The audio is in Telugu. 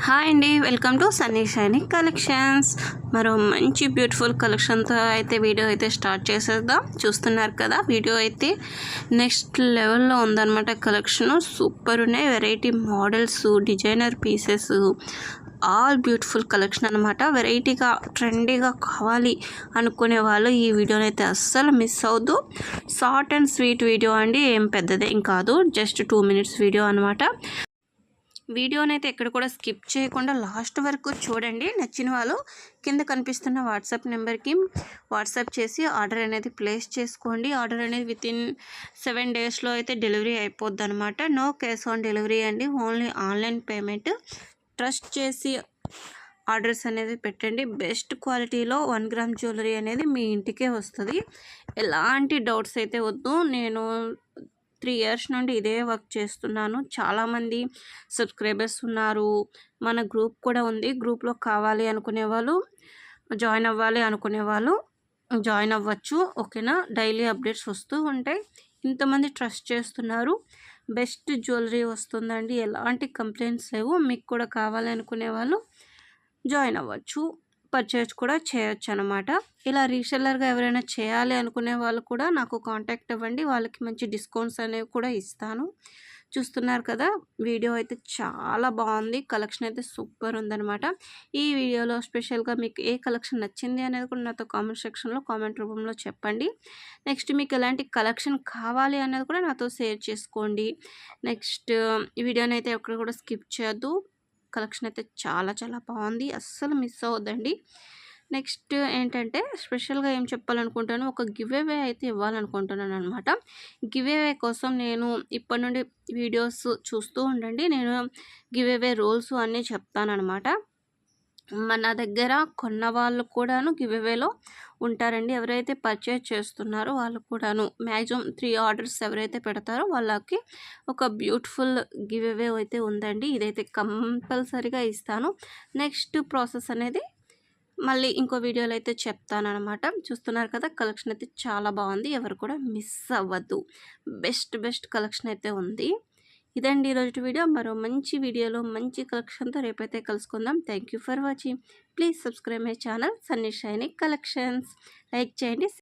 హాయ్ అండి, welcome to Sunny shining collections. మరో మంచి బ్యూటిఫుల్ కలెక్షన్తో అయితే వీడియో అయితే స్టార్ట్ చేసేద్దాం. చూస్తున్నారు కదా, వీడియో అయితే నెక్స్ట్ లెవెల్లో ఉందన్నమాట. కలెక్షన్ సూపర్ ఉన్నాయి. Variety models, designer pieces, all beautiful collection అనమాట. వెరైటీగా ట్రెండీగా కావాలి అనుకునే వాళ్ళు ఈ వీడియోని అయితే అస్సలు మిస్ అవ్వద్దు. షార్ట్ అండ్ స్వీట్ వీడియో అండి, ఏం పెద్దదేం కాదు, జస్ట్ 2 minutes వీడియో అనమాట. వీడియోని అయితే ఎక్కడ కూడా స్కిప్ చేయకుండా లాస్ట్ వరకు చూడండి. నచ్చిన వాళ్ళు కింద కనిపిస్తున్న వాట్సాప్ నెంబర్కి వాట్సాప్ చేసి ఆర్డర్ అనేది ప్లేస్ చేసుకోండి. ఆర్డర్ అనేది వితిన్ 7 daysలో అయితే డెలివరీ అయిపోద్ది అనమాట. నో క్యాష్ ఆన్ డెలివరీ అండి, ఓన్లీ ఆన్లైన్ పేమెంట్. ట్రస్ట్ చేసి ఆర్డర్స్ అనేది పెట్టండి. బెస్ట్ క్వాలిటీలో 1 gram జ్యువెలరీ అనేది మీ ఇంటికే వస్తుంది. ఎలాంటి డౌట్స్ అయితే వద్దు. నేను 3 years నుండి ఇదే వర్క్ చేస్తున్నాను. చాలామంది సబ్స్క్రైబర్స్ ఉన్నారు. మన గ్రూప్ కూడా ఉంది. గ్రూప్లో కావాలి అనుకునే వాళ్ళు, జాయిన్ అవ్వాలి అనుకునే వాళ్ళు జాయిన్ అవ్వచ్చు. ఓకేనా, డైలీ అప్డేట్స్ వస్తూ ఉంటాయి. ఇంతమంది ట్రస్ట్ చేస్తున్నారు. బెస్ట్ జ్యువెలరీ వస్తుందండి, ఎలాంటి కంప్లైంట్స్ లేవు. మీకు కూడా కావాలి అనుకునే వాళ్ళు జాయిన్ అవ్వచ్చు, పర్చేజ్ కూడా చేయొచ్చు అనమాట. ఇలా రీసెల్లర్గా ఎవరైనా చేయాలి అనుకునే వాళ్ళు కూడా నాకు కాంటాక్ట్ అవ్వండి. వాళ్ళకి మంచి డిస్కౌంట్స్ అనేవి కూడా ఇస్తాను. చూస్తున్నారు కదా, వీడియో అయితే చాలా బాగుంది. కలెక్షన్ అయితే సూపర్ ఉందన్నమాట. ఈ వీడియోలో స్పెషల్గా మీకు ఏ కలెక్షన్ నచ్చింది అనేది కూడా నాతో కామెంట్ సెక్షన్లో కామెంట్ రూపంలో చెప్పండి. నెక్స్ట్ మీకు ఎలాంటి కలెక్షన్ కావాలి అనేది కూడా నాతో షేర్ చేసుకోండి. నెక్స్ట్ ఈ వీడియోని అయితే ఎక్కడ కూడా స్కిప్ చేయొద్దు. కలెక్షన్ అయితే చాలా చాలా బాగుంది, అస్సలు మిస్ అవ్వద్దండి. నెక్స్ట్ ఏంటంటే స్పెషల్గా ఏం చెప్పాలనుకుంటాను, ఒక గివ్ అవే అయితే ఇవ్వాలనుకుంటున్నాను అనమాట. గివ్ అవే కోసం నేను ఇప్పటి నుండి వీడియోస్ చూస్తూ ఉండండి. నేను గివ్ అవే రూల్స్ అన్నీ చెప్తానమాట. మన దగ్గర కొన్న వాళ్ళు కూడాను గివ్ అవేలో ఉంటారండి. ఎవరైతే పర్చేజ్ చేస్తున్నారో వాళ్ళు కూడాను మ్యాక్సిమం 3 orders ఎవరైతే పెడతారో వాళ్ళకి ఒక బ్యూటిఫుల్ గివ్ అవే అయితే ఉందండి. ఇదైతే కంపల్సరీగా ఇస్తాను. నెక్స్ట్ ప్రాసెస్ అనేది మళ్ళీ ఇంకో వీడియోలో అయితే చెప్తానమాట. చూస్తున్నారు కదా, కలెక్షన్ అయితే చాలా బాగుంది. ఎవరు కూడా మిస్ అవ్వద్దు. బెస్ట్ కలెక్షన్ అయితే ఉంది. ఇదండి ఈరోజు వీడియో. మరో మంచి వీడియోలో మంచి కలెక్షన్తో రేపైతే కలుసుకుందాం. Thank you for watching. Please subscribe my channel Sunny shining collections. Like చేయండి.